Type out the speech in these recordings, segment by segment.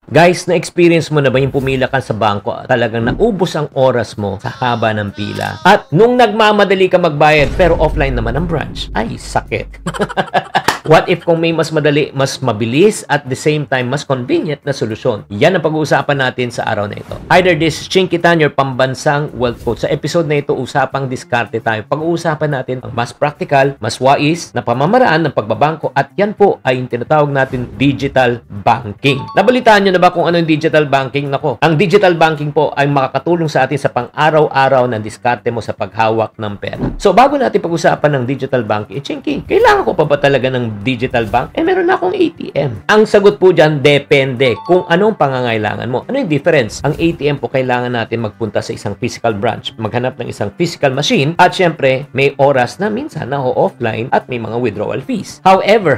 Guys, na-experience mo na ba yung pumila ka sa bangko at talagang naubos ang oras mo sa haba ng pila? At nung nagmamadali ka magbayad pero offline naman ang branch, ay sakit. What if kung may mas madali, mas mabilis, at the same time mas convenient na solusyon? Yan ang pag-uusapan natin sa araw na ito. Either this is Chinkitan, your pambansang wealth coach. Sa episode na ito, usapang diskarte tayo. Pag-uusapan natin ang mas practical, mas wais na pamamaraan ng pagbabangko, at yan po ay yung tinatawag natin digital banking. Nabalitaan nyo na ba kung ano yung digital banking? Nako, ang digital banking po ay makakatulong sa atin sa pang-araw-araw na diskarte mo sa paghawak ng pera. So bago natin pag-usapan ng digital banking, Chinky, kailangan ko pa ba talaga ng digital bank? Meron na akong ATM. Ang sagot po dyan, depende kung anong pangangailangan mo. Ano yung difference? Ang ATM po, kailangan natin magpunta sa isang physical branch, maghanap ng isang physical machine, at syempre, may oras na minsan na offline at may mga withdrawal fees. However,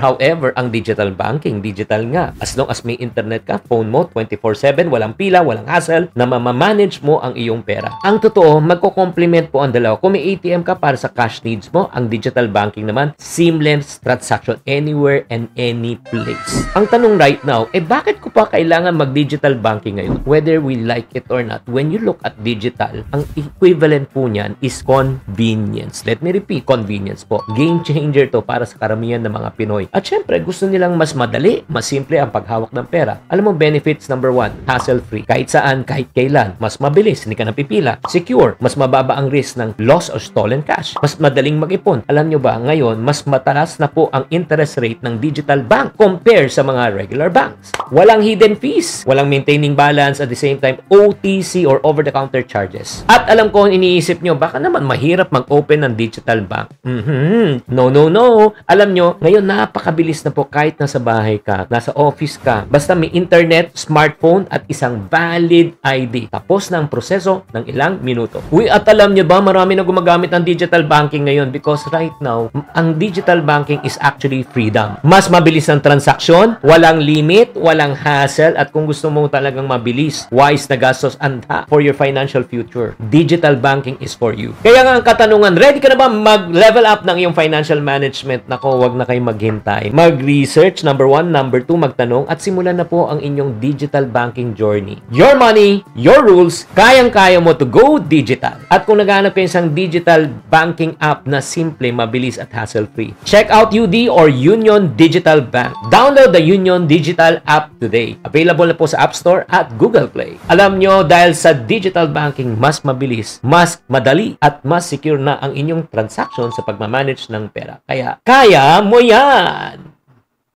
ang digital banking, digital nga. As long as may internet ka, phone mo, 24/7, walang pila, walang hassle, na mamamanage mo ang iyong pera. Ang totoo, magko-complement po ang dalawa. Kung may ATM ka para sa cash needs mo, ang digital banking naman, seamless transaction anywhere and any place. Ang tanong right now, bakit ko pa kailangan mag-digital banking ngayon? Whether we like it or not, when you look at digital, ang equivalent po niyan is convenience. Let me repeat, convenience po. Game changer to para sa karamihan ng mga Pinoy. At syempre, gusto nilang mas madali, mas simple ang paghawak ng pera. Alam mo, benefits number 1, hassle-free. Kahit saan, kahit kailan. Mas mabilis, hindi ka napipila. Secure, mas mababa ang risk ng loss or stolen cash. Mas madaling mag-ipon. Alam nyo ba, ngayon, mas mataas na po ang interest rate ng digital bank compare sa mga regular banks. Walang hidden fees, walang maintaining balance, at the same time OTC or over-the-counter charges. At alam ko, iniisip nyo, baka naman mahirap mag-open ng digital bank. No. Alam nyo, ngayon napakabilis na po kahit nasa bahay ka, nasa office ka, basta may internet, smartphone, at isang valid ID. Tapos na ang proseso ng ilang minuto. At alam nyo ba, marami na gumagamit ng digital banking ngayon because right now, ang digital banking is actually freedom. Mas mabilis ang transaksyon, walang limit, walang hassle, at kung gusto mo talagang mabilis, wise na gastos, anda for your financial future, digital banking is for you. Kaya nga ang katanungan, ready ka na ba mag-level up ng iyong financial management? Nako, wag na kayo maghintay. Mag-research, number 1, number 2, magtanong, at simulan na po ang inyong digital banking journey. Your money, your rules, kayang-kaya mo to go digital. At kung naghahanap kayo isang digital banking app na simple, mabilis, at hassle-free, check out UD or Union Digital Bank. Download the Union Digital app today. Available na po sa App Store at Google Play. Alam nyo, dahil sa digital banking, mas mabilis, mas madali, at mas secure na ang inyong transaction sa pagmamanage ng pera. Kaya, kaya mo yan!